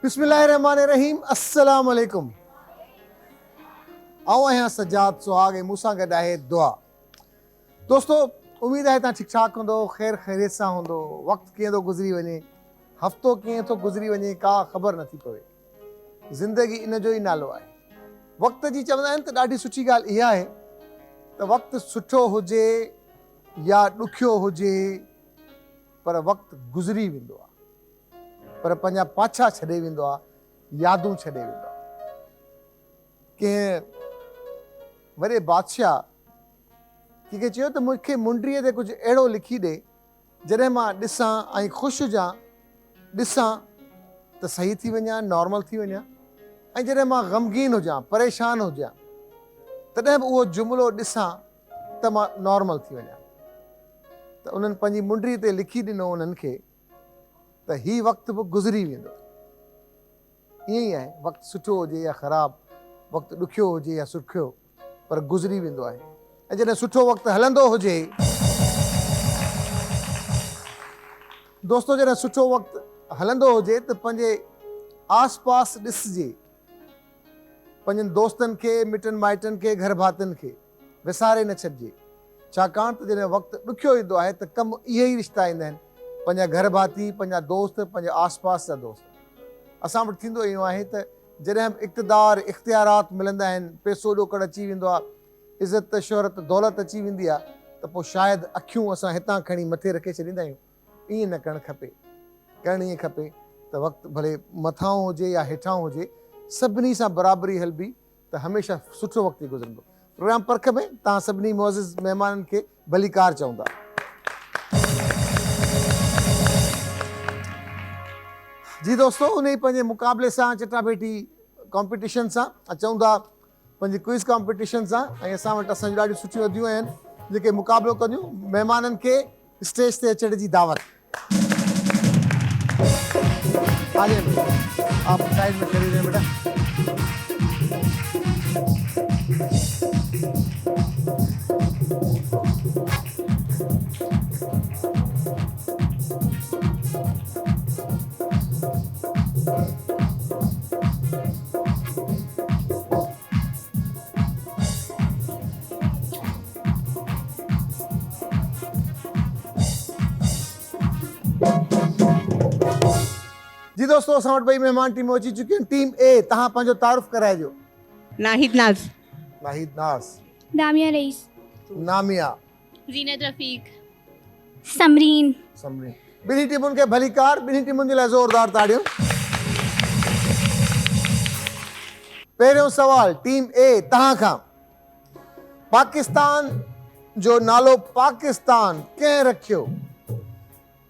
बिस्मिल्लाहिर्रहमानिर्रहीम अस्सलाम वालेकुम। आओ आहियां सजाद सुहाग ऐं मूंसां गॾु आहे दुआ। दोस्तो, उमेद आहे तव्हां ठीक ठाक हूंदो, ख़ैर ख़ैरियत सां हूंदो। वक़्तु कीअं थो गुज़री वञे, हफ़्तो कीअं थो गुज़री वञे, का ख़बर नथी पवे। ज़िंदगी इन जो ई नालो आहे। वक़्त जी चवंदा आहिनि त ॾाढी सुठी ॻाल्हि इहा आहे त वक़्तु सुठो हुजे या ॾुखियो हुजे, पर वक़्तु गुज़री वेंदो आहे, पर पंहिंजा पाछा छॾे वेंदो आहे, यादूं छॾे वेंदो आहे। कंहिं वॾे बादशाह कंहिंखे चयो त मूंखे मुंडीअ ते कुझु अहिड़ो लिखी ॾे जॾहिं मां ॾिसां ऐं ख़ुशि हुजां, ॾिसां त सही थी वञा, नॉर्मल थी वञा, ऐं जॾहिं मां ग़मगीन हुजां, परेशान हुजां, तॾहिं बि उहो जुमिलो ॾिसां त मां नॉर्मल थी वञा। त उन्हनि पंहिंजी मुंडीअ ते लिखी ॾिनो उन्हनि खे त ही वक़्तु बि गुज़री वेंदो। ईअं ई आहे, वक़्तु सुठो हुजे या ख़राबु, वक़्तु ॾुखियो हुजे या सुखियो, पर गुज़री वेंदो आहे। ऐं जॾहिं सुठो वक़्तु हलंदो हुजे, दोस्तो जॾहिं सुठो वक़्तु हलंदो हुजे त पंहिंजे आस पास ॾिसजे, पंहिंजनि दोस्तनि खे, मिटनि माइटनि खे, घर भातियुनि खे विसारे न छॾिजे। छाकाणि त जॾहिं वक़्तु ॾुखियो ईंदो आहे त कमु इहे ई रिश्ता ईंदा आहिनि, पंहिंजा घर भाती, पंहिंजा दोस्त, पंहिंजे आस पास जा दोस्त। असां वटि थींदो इहो आहे त जॾहिं बि इक़्तिदार इख़्तियारात मिलंदा आहिनि, पैसो ॾोकड़ अची वेंदो आहे, इज़त शोहरत दौलत अची वेंदी आहे, त पोइ शायदि अखियूं असां हितां खणी मथे रखे छॾींदा आहियूं। ईअं न करणु खपे। करणु ईअं खपे त वक़्तु भले मथां हुजे या हेठां हुजे, सभिनी सां बराबरी हलबी त हमेशह सुठो वक़्तु ई गुज़रंदो। प्रोग्राम परख में तव्हां सभिनी मुअज़िज़ महिमाननि खे भलीकार चवंदा। जी दोस्तो, उन ई पंहिंजे मुक़ाबले सां, चटाभेटी कॉम्पिटिशन सां, अचूं था पंहिंजी क्विज़ कॉम्पिटिशन सां, ऐं असां वटि असांजूं ॾाढियूं सुठियूं अदियूं आहिनि जेके मुक़ाबिलो कंदियूं। महिमाननि खे स्टेज ते अचण जी दावत। आप साइड में खड़ी रहे बेटा। जी दोस्तों, असां वटि ॿई महिमान टीमूं अची चुकियूं आहिनि। टीम ए, तव्हां पंहिंजो तारुफ़ कराइजो। नाहिद नाज, नाहिद नाज़, दामिया रईस, नामिया, ज़ीनत रफ़ीक, समरीन। समरीन। ॿिन्ही टीमुनि खे भलीकार, ॿिन्ही टीमुनि जे लाइ ज़ोरदार ताड़ियूं। पहिरियों सवाल टीम ए तव्हां खां। पाकिस्तान जो नालो पाकिस्तान कंहिं रखियो?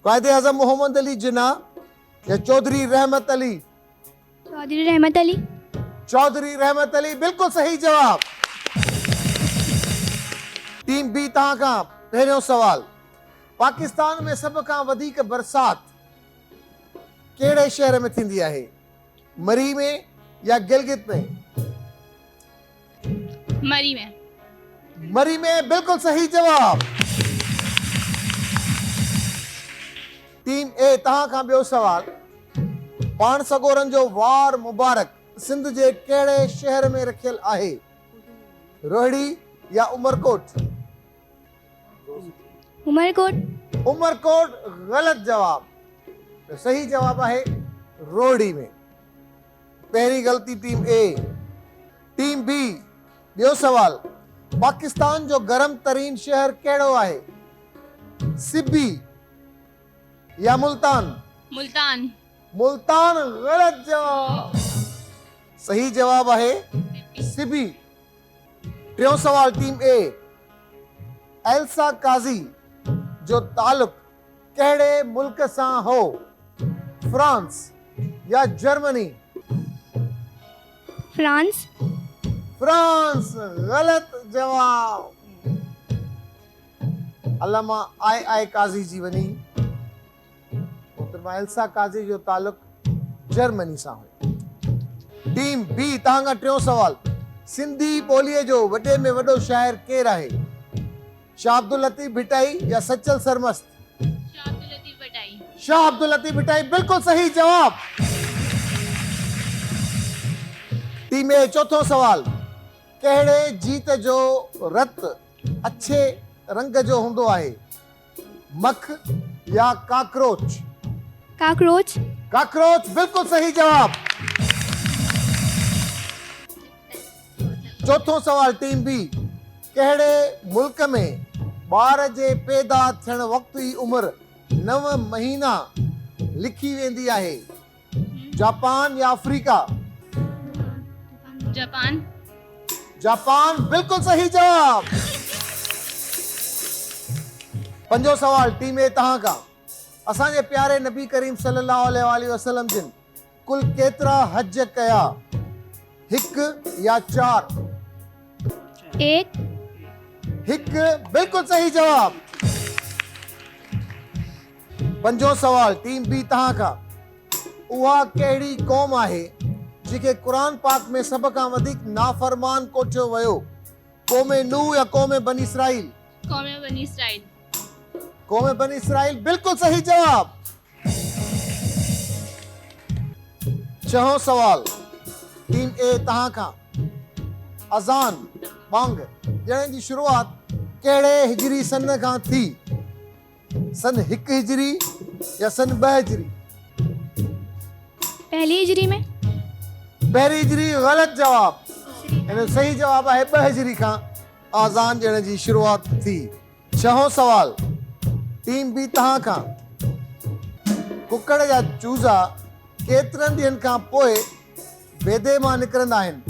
क़ाइदे आज़म मोहम्मद अली जिन्ना या चौधरी रहमत अली? चौधरी रहमत अली। चौधरी रहमत अली बिल्कुल सही जवाब। टीम बी तव्हां खां। पहिरियों सवाल, पाकिस्तान में सभ खां वधीक बरसात कहिड़े शहर में थींदी आहे? मरी में या गिलगित में? मरी में। मरी में बिल्कुल सही जवाब। टीम ए तव्हां खां ॿियो सवाल, पाण सगोरनि जो वार मुबारक सिंध जे कहिड़े शहर में रखियल आहे? रोहिड़ी या उमरकोट? उमरकोट। उमरकोट ग़लत जवाब। सही जवाब आहे रोहिड़ी में। पहिरीं ग़लती टीम ए। टीम बी ॿियो सवाल, पाकिस्तान जो गरम तरीन शहर कहिड़ो आहे? सिब्बी या मुल्तान? मुल्तान। मुल्तान ग़लत जवाब। सही जवाब आहे सिबी। टियों सवाल टीम ए, एल्सा काज़ी जो ताल्लुक कहिड़े मुल्क सां हो? फ्रांस या जर्मनी? फ्रांस। फ्रांस ग़लत जवाब। अल्लामा आई काज़ी जी वनी एल्सा काज़ी जो ताल्लुक जर्मनी सां हो। टीम बी तव्हां खां टियों सवाल, सिंधी ॿोलीअ जो वॾे में वॾो शाइर केरु आहे? शाह अब्दुल लतीफ़ भिटाई या सचल सरमस्त? शाह अब्दुल लतीफ़ भिटाई। शाह अब्दुल लतीफ़ भिटाई बिल्कुल सही जवाब। टीम ए चौथों सवाल, कहिड़े जीत जो रत अच्छे रंग जो हूंदो आहे? मख या काकरोच? काकरोच। काकरोच बिल्कुल सही जवाब। चौथों सवाल टीम बी, कहिड़े मुल्क में ॿार जे पैदा थियण वक़्तु जी उमिरि 9 महीना लिखी वेंदी आहे? जापान या अफ्रीका? जापान। जापान बिल्कुल सही जवाब। पंजो सवाल टीम ए तहां का, असांजे प्यारे नबी करीम सल्लल्लाहु अलैहि वसल्लम जिन कुल केतिरा हज कया? 1 या 4? 1। 1 बिल्कुल सही जवाब। पंजो सवाल टीम बी तहां का, उहा कहिड़ी क़ौम आहे जेके कुरान पाक में सभ खां वधीक नाफरमान कोठियो वियो? क़ौम नूह या क़ौम बनी इसराइल? कौम बनी इसराइल। क़ौम बनी इसराइल बिल्कुल सही जवाब। छहों सवाल टीम ए तहां खां, अज़ान बांग ॾियण जी शुरूआत कहिड़े हिजरी सन खां थी? सन 1 हिजरी या सन 2 हिजरी? पहली हिजरी में। पहिरीं हिजरी ग़लत जवाब। इन सही जवाब आहे 2 हिजरी खां आज़ान ॾियण जी शुरूआत थी। छहों सवाल टीम बी तहां खां, कुकड़ जा चूज़ा केतिरनि ॾींहंनि खां पोइ बेदे मां निकिरंदा आहिनि?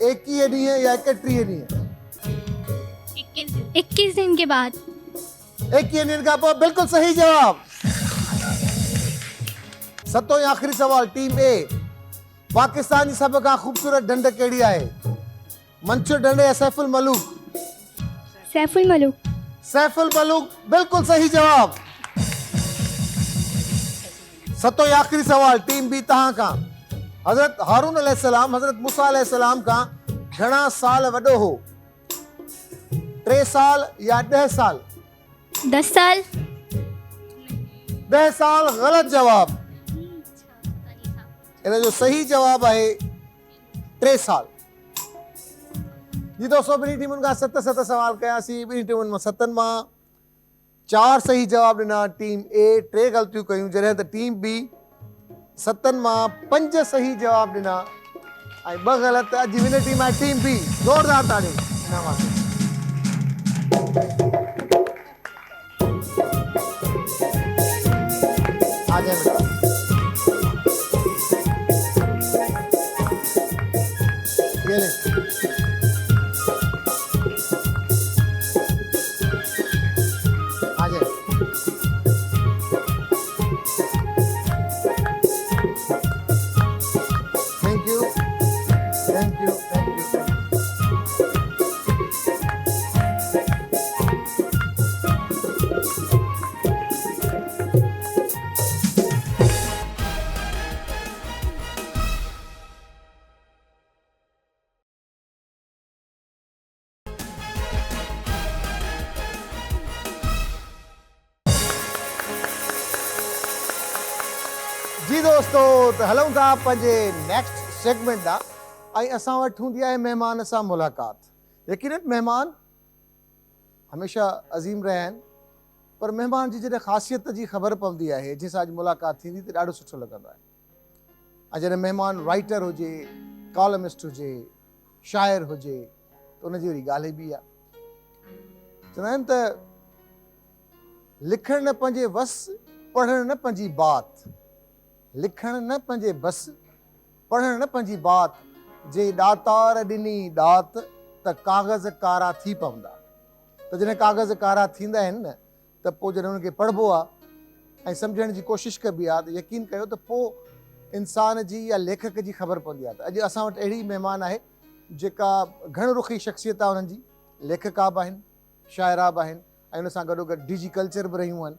21 ॾींहं या 31 ॾींहं? 21 दिन के बाद। 21 ॾींहंनि खां पोइ बिल्कुल सही जवाब। सतों या आख़िरी सवाल टीम ए, पाकिस्तान जी सभ खां ख़ूबसूरत ढंढ कहिड़ी आहे? मंसूर ढंढ या सैफुल मलूक? सैफुल मलूक। सैफुल मलूक बिल्कुल सही जवाब। सतों या आख़िरी सवाल टीम बी तहां खां, हज़रत हारून अलैहिस्सलाम हज़रत मूसा अलैहिस्सलाम खां घणा साल वॾो हो? 3 साल या 10 साल? 10 साल। 10 साल ग़लत जवाब। इन जो सही जवाब आहे 3 साल। जी दोस्तों, ॿिनी टीमुनि खां 7 सवाल कयासीं। ॿिनी टीमुनि मां 7 मां 4 सही जवाब ॾिना टीम ए, 3 ग़लतियूं कयूं, जॾहिं त टीम बी 7 मां 5 सही जवाब ॾिना ऐं 2 ग़लति। अॼु विनर टीम आहे टीम बी। ज़ोरदार ताड़ियूं ॾिना वास्ते। आ जाए बेटा। ये ले। आ जाए। Thank you, thank you, thank you. जी दोस्तों, तो हलूं था पंहिंजे नेक्स्ट सेगमेंट ॾांहुं ऐं असां वटि हूंदी आहे महिमान सां मुलाक़ात। यकीनन महिमान हमेशह अज़ीम रहिया आहिनि, पर महिमान जी जॾहिं ख़ासियत जी ख़बर पवंदी आहे, जंहिंसां अॼु मुलाक़ात थींदी, त ॾाढो सुठो लॻंदो आहे। ऐं जॾहिं महिमान राइटर हुजे, कॉलमिस्ट हुजे, शाइर हुजे, त उनजी वरी ॻाल्हि ई ॿी आहे। चवंदा आहिनि त लिखणु न पंहिंजे वस, पढ़णु न पंहिंजी बात। लिखणु न पंहिंजे बस, पढ़णु न पंहिंजी बात। जे ॾातार ॾिनी ॾात, त काग़ज़ कारा थी पवंदा। त जॾहिं काग़ज़ कारा थींदा आहिनि न, त पोइ जॾहिं उनखे पढ़िबो आहे ऐं सम्झण जी कोशिशि कबी आहे, त यकीन कयो त पोइ इंसान जी या लेखक जी ख़बर पवंदी आहे। त अॼु असां वटि अहिड़ी महिमान आहे जेका घण रुखी शख़्सियत आहे उन्हनि जी। लेखिका बि आहिनि, शाइरा बि आहिनि ऐं उन सां गॾोगॾु डिजी कल्चर बि रहियूं आहिनि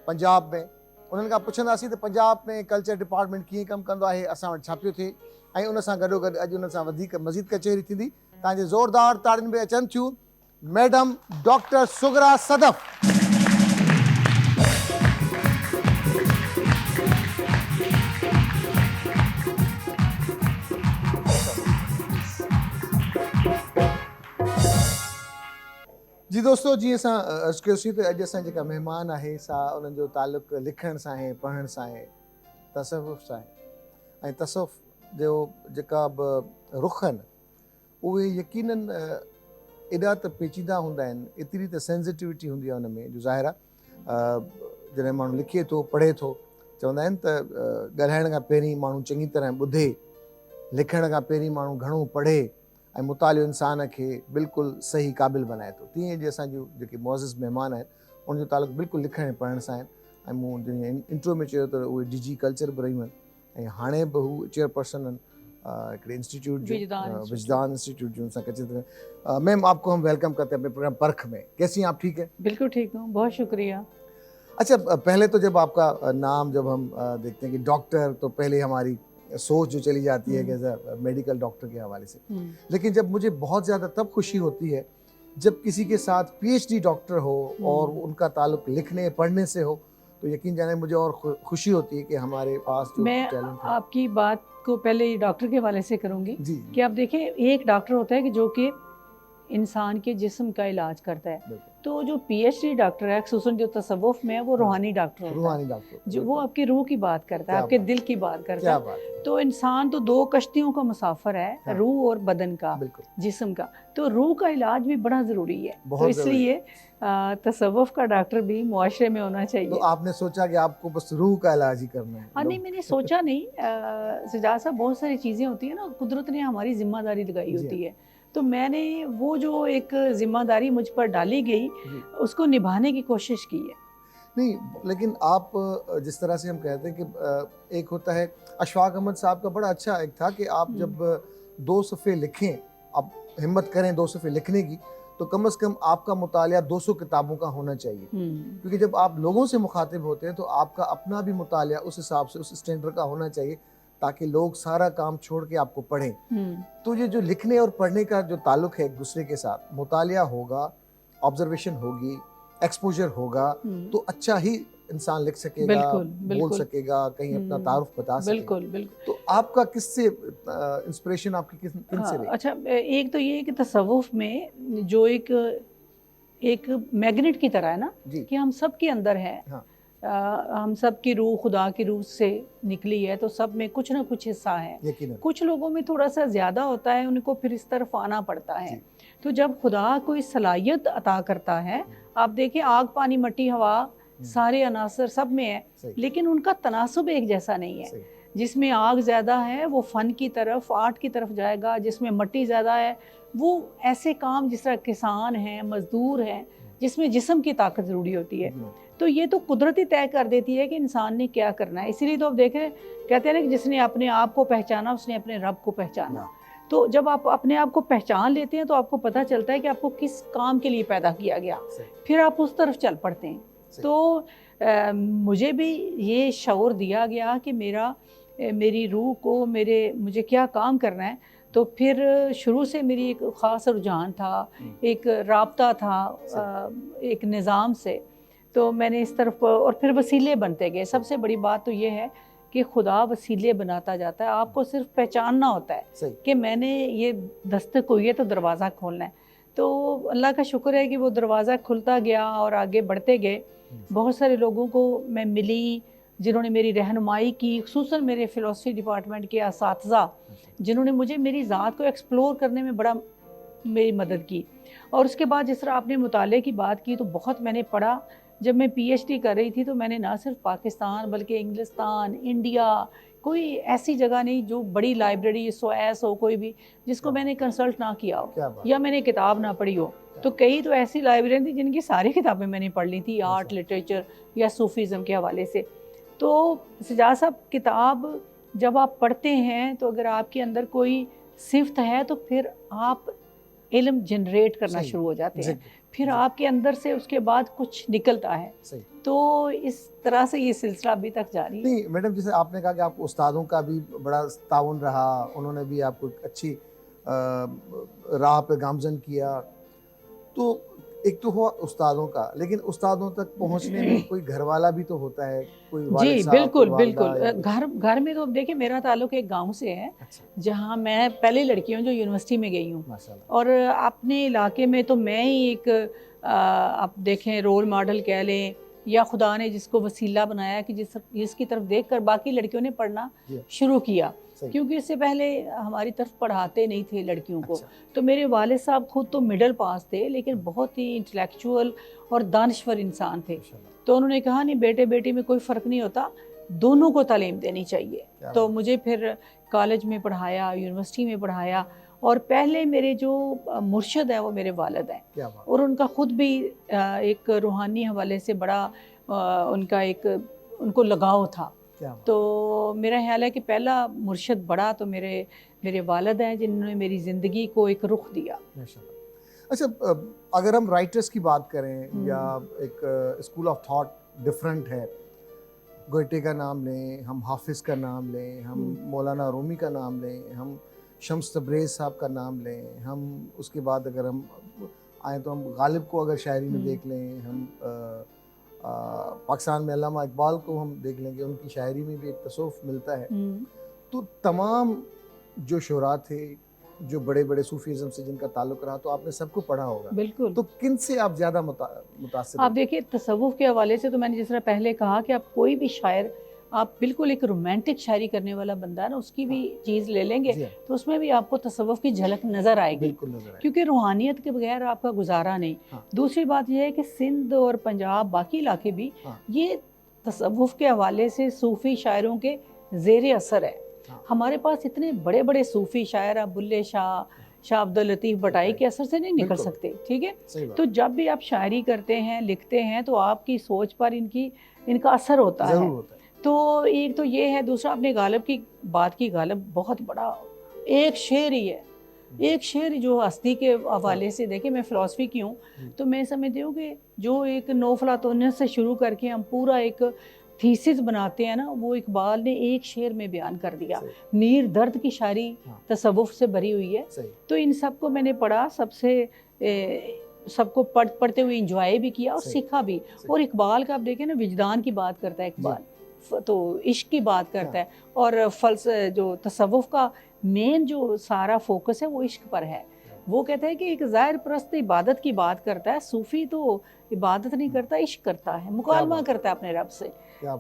पंजाब में। उन्हनि खां पुछंदासीं त पंजाब में कल्चर डिपार्टमेंट कीअं कमु कंदो आहे, असां वटि छा पियो थिए, ऐं उन सां गॾोगॾु अॼु उन सां वधीक मज़ीद कचहरी थींदी। तव्हांजे ज़ोरदार ताड़ियुनि में अचनि थियूं मैडम डॉक्टर सुगरा सदफ़। जी दोस्तों, जीअं असां अर्ज़ु कयोसीं त अॼु असां जेका महिमान आहे सा उन्हनि जो तालुक़ु लिखण सां आहे, पढ़ण सां आहे, तसवुफ़ सां आहे। ऐं तसवुफ़ जो जेका बि रुख़ आहिनि उहे यकीनन एॾा त पेचीदा हूंदा आहिनि, एतिरी त सेंसिटिविटी हूंदी आहे हुन में जो ज़ाहिर आहे जॾहिं माण्हू लिखे थो पढ़े थो, चवंदा आहिनि त ॻाल्हाइण खां पहिरीं माण्हू चङी तरह ॿुधे, लिखण खां पहिरीं माण्हू घणो पढ़े ऐं मुतालियो इंसान खे बिल्कुलु सही क़ाबिल बनाए थो। तीअं जे असांजूं जेके मुअज़्ज़िज़ महिमान आहिनि उनजो तालुक़ु बिल्कुलु लिखण ऐं पढ़ण सां आहिनि। ऐं मूं जीअं इंट्रो में चयो त उहे DG कल्चर बि रहियूं आहिनि ऐं हाणे बि हू चेयरपर्सन आहिनि हिकिड़े इंस्टीट्यूट जो, विजदान इंस्टीट्यूट जो। उनसां कची तरह मैम आपको हम वेलकम करते हैं अपने प्रोग्राम परख में। कैसी हैं आप? ठीक है? बिल्कुल ठीक हूँ, बहुत शुक्रिया। अच्छा, पहले तो जब आपका नाम जब हम देखते हैं कि डॉक्टर, तो पहले हमारी सोच जो चली जाती है कि मेडिकल डॉक्टर के हवाले से, लेकिन जब मुझे बहुत ज़्यादा तब खुशी होती है जब किसी के साथ PhD डॉक्टर हो और उनका ताल्लुक लिखने पढ़ने से हो, तो यकीन जाने मुझे और खुशी होती है कि हमारे पास जो मैं टैलेंट है। आपकी बात को पहले डॉक्टर के हवाले से करूँगी जी कि आप देखिए, एक डॉक्टर होता है कि जो कि इंसान के जिस्म का इलाज करता है, बिल्कुल। तो जो PhD डॉक्टर है खुसूसन जो तसव्वुफ में है वो रूहानी डॉक्टर होता रूहानी है, डॉक्टर जो वो आपकी रूह की बात करता है, क्या आपके बात दिल की बात करता क्या है। बात है। तो इंसान तो दो कश्तियों का मुसाफिर है, हाँ। रूह और बदन का, बिल्कुल जिस्म का। तो रूह का इलाज भी बड़ा ज़रूरी है, तो बहुत ज़रूरी इसलिए तसव्वुफ का डॉक्टर भी मुआशरे में होना तो चाहिए। आपने सोचा कि आपको बस रूह का इलाज ही करना है? हाँ नहीं, मैंने सोचा नहीं, सजाद साहब बहुत सारी चीज़ें होती हैं ना, कुदरत ने हमारी जिम्मेदारी लगाई जी होती है, तो मैंने वो जो एक जिम्मेदारी मुझ पर डाली गई जी। उसको निभाने की कोशिश की है। नहीं, लेकिन आप जिस तरह से हम कहते हैं कि एक होता है, अशफाक अहमद साहब का बड़ा अच्छा एक था कि आप जब 2 सफ़े लिखें, आप हिम्मत करें 2 सफ़े लिखने की, तो कम से कम आपका मुतालिया 200 किताबों का होना चाहिए, क्योंकि जब आप लोगों से मुखातिब होते हैं तो आपका अपना भी मुतालिया उस हिसाब से उस स्टैंडर्ड का होना चाहिए ताकि लोग सारा काम छोड़ के आपको पढ़ें। तो ये जो लिखने और पढ़ने का जो ताल्लुक है एक दूसरे के साथ, मुतालिया होगा, ऑब्जर्वेशन होगी, एक्सपोजर होगा, तो अच्छा ही इंसान लिख सकेगा, बिल्कुल, बोल बिल्कुल। सकेगा, कहीं अपना तारुफ बता सकेगा। बिल्कुल बिल्कुल। तो आपका किससे इंस्पिरेशन आपकी किन से रही? अच्छा, एक तो ये है कि तसव्वुफ में जो एक मैग्नेट की तरह है ना, जी। कि हम सब के अंदर है। हाँ। हम सब की रूह खुदा की रूह से निकली है, तो सब में कुछ ना कुछ हिस्सा है। यकीनन। कुछ लोगों में थोड़ा सा ज़्यादा होता है, उनको फिर इस तरफ आना पड़ता है। तो जब खुदा कोई सलाहियत अता करता है, आप देखिए आग पानी मट्टी हवा सारे अनासर सब में है, लेकिन उनका तनासुब एक जैसा नहीं है। जिसमें आग ज़्यादा है वो फ़न की तरफ, आर्ट की तरफ जाएगा, जिसमें मट्टी ज़्यादा है वो ऐसे काम, जिस तरह किसान हैं, मज़दूर हैं, जिसमें जिस्म की ताकत ज़रूरी होती है। तो ये तो कुदरत ही तय कर देती है कि इंसान ने क्या करना है। इसीलिए तो आप देखें, कहते हैं ना कि जिसने अपने आप को पहचाना उसने अपने रब को पहचाना। तो जब आप अपने आप को पहचान लेते हैं तो आपको पता चलता है कि आपको किस काम के लिए पैदा किया गया, फिर आप उस तरफ चल पड़ते हैं। तो मुझे भी ये शऊर दिया गया कि मेरी रूह को मुझे क्या काम करना है। तो फिर शुरू से मेरी एक ख़ास रुझान था, एक राब्ता था एक निज़ाम से, तो मैंने इस तरफ, और फिर वसीले बनते गए। सबसे बड़ी बात तो ये है कि खुदा वसीले बनाता जाता है, आपको सिर्फ पहचानना होता है कि मैंने ये दस्तक हुई है तो दरवाज़ा खोलना है। तो अल्लाह का शुक्र है कि वो दरवाज़ा खुलता गया और आगे बढ़ते गए। बहुत सारे लोगों को मैं मिली जिन्होंने मेरी रहनुमाई की, खुसूसन मेरे फ़िलासफ़ी डिपार्टमेंट के असातिज़ा जिन्होंने मुझे मेरी ज़ात को एक्सप्लोर करने में बड़ा मेरी मदद की। और उसके बाद जिस तरह आपने मुताले की बात की, तो बहुत मैंने पढ़ा। जब मैं PhD कर रही थी तो मैंने ना सिर्फ पाकिस्तान बल्कि इंग्लिस्तान, इंडिया, कोई ऐसी जगह नहीं जो बड़ी लाइब्रेरी SOAS हो कोई भी, जिसको मैंने कंसल्ट ना किया हो या मैंने किताब ना पढ़ी हो। तो कई तो ऐसी लाइब्रेरी थी जिनकी सारी किताबें मैंने पढ़ ली थी, आर्ट, लिटरेचर या सूफीज़म के हवाले से। तो सजाद साहब, किताब जब आप पढ़ते हैं तो अगर आपके अंदर कोई सिफ्त है तो फिर आप इल्म जनरेट करना शुरू हो जाते हैं, फिर आपके अंदर से उसके बाद कुछ निकलता है। तो इस तरह से ये सिलसिला अभी तक जारी है। नहीं मैडम, जैसे आपने कहा कि आप उस्तादों का भी बड़ा ताउन रहा, उन्होंने भी आपको अच्छी राह पे गामजन किया, तो एक तो हुआ उस्तादों का, लेकिन उस्तादों तक पहुंचने में कोई घर वाला भी तो होता है, कोई वालिद जी साहब, बिल्कुल कोई बिल्कुल। वालिदा घर में तो देखिए मेरा ताल्लुक एक गांव से है। अच्छा। जहां मैं पहली लड़की हूँ जो यूनिवर्सिटी में गई हूँ, माशाल्लाह। और अपने इलाके में तो मैं ही एक आप देखें रोल मॉडल कह लें, या खुदा ने जिसको वसीला बनाया कि जिसकी तरफ देखकर बाकी लड़कियों ने पढ़ना शुरू किया, क्योंकि इससे पहले हमारी तरफ पढ़ाते नहीं थे लड़कियों को। तो मेरे वालिद साहब खुद तो मिडिल पास थे, लेकिन बहुत ही इंटेलेक्चुअल और दानश्वर इंसान थे। तो उन्होंने कहा नहीं, बेटे बेटी में कोई फ़र्क नहीं होता, दोनों को तालीम देनी चाहिए। तो मुझे फिर कॉलेज में पढ़ाया, यूनिवर्सिटी में पढ़ाया, और पहले मेरे जो मुर्शिद हैं वो मेरे वालिद हैं, और उनका ख़ुद भी एक रूहानी हवाले से बड़ा उनको लगाव था। तो मेरा ख्याल है कि पहला मुर्शिद बड़ा तो मेरे वालिद हैं, जिन्होंने मेरी ज़िंदगी को एक रुख दिया। अच्छा, अगर हम राइटर्स की बात करें या एक स्कूल ऑफ थॉट डिफरेंट है, गोयटे का नाम लें, हम हाफिज़ का नाम लें, हम मौलाना रूमी का नाम लें, हम शम्स तबरेज़ साहब का नाम लें, हम उसके बाद अगर हम आए तो हम गालिब को अगर शायरी में देख लें, हम पाकिस्तान में अल्लामा इकबाल को हम देख लेंगे, उनकी शायरी में भी एक तसव्वुफ़ मिलता है। तो तमाम जो शुरा थे, जो बड़े बड़े सूफीज़म से जिनका ताल्लुक़ रहा, तो आपने सबको पढ़ा होगा। बिल्कुल। तो किन से आप ज़्यादा मुतासिर? आप देखिए, तसव्वुफ़ के हवाले से तो मैंने जिस तरह पहले कहा कि आप कोई भी शायर, आप बिल्कुल एक रोमांटिक शायरी करने वाला बंदा है ना, उसकी भी चीज़ ले लेंगे तो उसमें भी आपको तसव्वुफ़ की झलक नज़र आएगी, क्योंकि रूहानियत के बगैर आपका गुजारा नहीं। दूसरी बात यह है कि सिंध और पंजाब, बाकी इलाके भी ये तसव्वुफ़ के हवाले से सूफ़ी शायरों के ज़ेर असर है। हमारे पास इतने बड़े बड़े सूफ़ी शायर, आप बुल्ले शाह, शाह अब्दुल लतीफ़ भटाई के असर से नहीं निकल सकते, ठीक है। तो जब भी आप शायरी करते हैं, लिखते हैं, तो आपकी सोच पर इनका असर होता है। तो एक तो ये है। दूसरा, आपने गालिब की बात की, गालिब बहुत बड़ा एक शेर ही है, एक शेर जो हस्ती के हवाले से। देखिए, मैं फ़िलासफ़ी की हूँ, तो मैं समझती हूँ कि जो एक नो अफ़लातूनियत से शुरू करके हम पूरा एक थीसिस बनाते हैं ना, वो इकबाल ने एक शेर में बयान कर दिया। नीर दर्द की शायरी तसव्वुफ़ से भरी हुई है। तो इन सब को मैंने पढ़ा, सबको पढ़ते हुए इंजॉय भी किया और सीखा भी। और इकबाल का आप देखें ना, विजदान की बात करता है इकबाल, तो इश्क की बात करता है, और जो तसव्वुफ़ का मेन जो सारा फोकस है वो इश्क पर है। वो कहता है कि एक ज़ाहिर परस्त इबादत की बात करता है, सूफ़ी तो इबादत नहीं करता, इश्क करता है, मुकालमा करता है अपने रब से।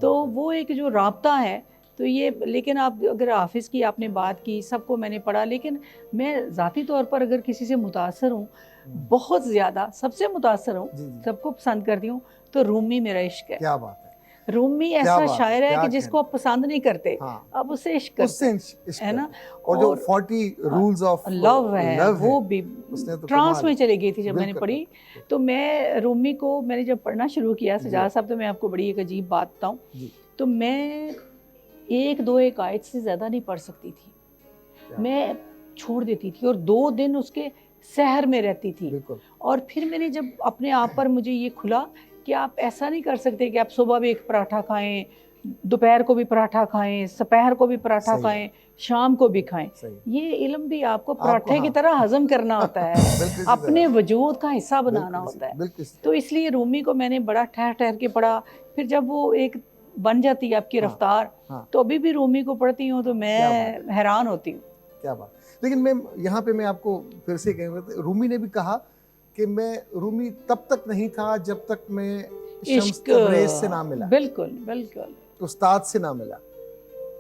तो वो एक जो राब्ता है, तो ये। लेकिन आप अगर हाफिज़ की आपने बात की, सबको मैंने पढ़ा, लेकिन मैं ज़ाती तौर पर अगर किसी से मुतासर हूँ, बहुत ज़्यादा, सबसे मुतासर हूँ, सबको पसंद करती हूँ, तो रूमी मेरा इश्क है। क्या बात है। रूमी ऐसा शायर है कि जिसको आप पसंद नहीं करते, अब उससे इश्क करते है ना। और जो 40 रूल्स ऑफ लव है, वो भी तो ट्रांस में चली गई थी जब मैंने पढ़ी। तो मैं रूमी को मैंने जब पढ़ना शुरू किया, सजाद साहब, तो मैं आपको बड़ी एक अजीब बात बताऊं, तो मैं एक आयत से ज़्यादा नहीं पढ़ सकती थी, मैं छोड़ देती थी, और 2 दिन उसके सहर में रहती थी। और फिर मैंने जब अपने आप पर मुझे ये खुला कि आप ऐसा नहीं कर सकते कि आप सुबह भी एक पराठा खाएं, दोपहर को भी पराठा खाएं, दोपहर को भी पराठा खाएं, शाम को भी खाएं। ये इल्म भी आपको पराठे की तरह हजम करना होता है, अपने वजूद का हिस्सा बनाना होता है। तो इसलिए रूमी को मैंने बड़ा ठहर ठहर के पढ़ा। फिर जब वो एक बन जाती है आपकी रफ्तार, तो अभी भी रूमी को पढ़ती हूँ तो मैं हैरान होती हूँ। क्या बात। लेकिन मैं यहाँ पे मैं आपको फिर से कहूँगा, रूमी ने भी कहा कि मैं रूमी तब तक नहीं था जब तक मैं शम्स तबरेज़ से ना मिला। बिल्कुल बिल्कुल, उस्ताद से ना मिला।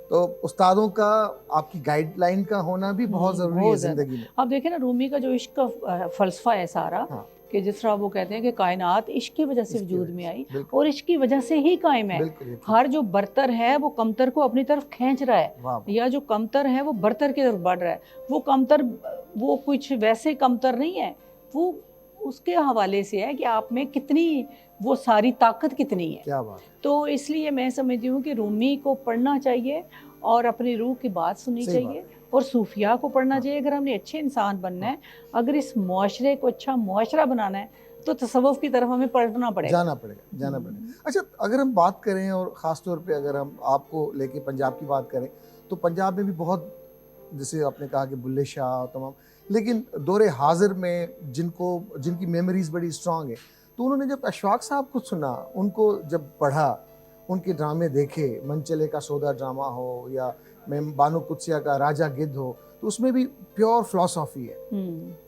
तो उस्तादों का, आपकी गाइडलाइन का होना भी बहुत ज़रूरी है ज़िंदगी में। आप देखें ना, रूमी का जो इश्क का फ़लसफ़ा है सारा, कि जिस तरह वो कहते हैं कि कायनात इश्क की वजह से वजूद में आई, और इश्क की वजह से ही कायम है। हर जो बरतर है वो कमतर को अपनी तरफ खींच रहा है, या जो कमतर है वो बरतर की तरफ बढ़ रहा है। वो कमतर, वो कुछ वैसे कमतर नहीं है, वो उसके हवाले से है कि आप में कितनी वो सारी ताकत कितनी है। क्या बात है। तो इसलिए मैं समझती हूँ कि रूमी को पढ़ना चाहिए और अपनी रूह की बात सुननी चाहिए, और सूफिया को पढ़ना चाहिए। अगर हमने अच्छे इंसान बनना है, अगर इस मुआशरे को अच्छा मुआशरा बनाना है, तो तसव्वुफ़ की तरफ हमें पढ़ना पड़ेगा, जाना पड़ेगा। अच्छा, अगर हम बात करें, और ख़ास तौर पे अगर हम आपको लेके पंजाब की बात करें, तो पंजाब में भी बहुत, जैसे आपने कहा कि बुल्ले शाह तमाम, लेकिन दौरे हाजिर में जिनकी मेमोरीज़ बड़ी स्ट्रॉन्ग है, तो उन्होंने जब अशफाक साहब को सुना, उनको जब पढ़ा, उनके ड्रामे देखे, मन चले का सौदा ड्रामा हो, या मैं बानो कुत्सिया का राजा गिद्ध हो, तो उसमें भी प्योर फिलॉसफी है,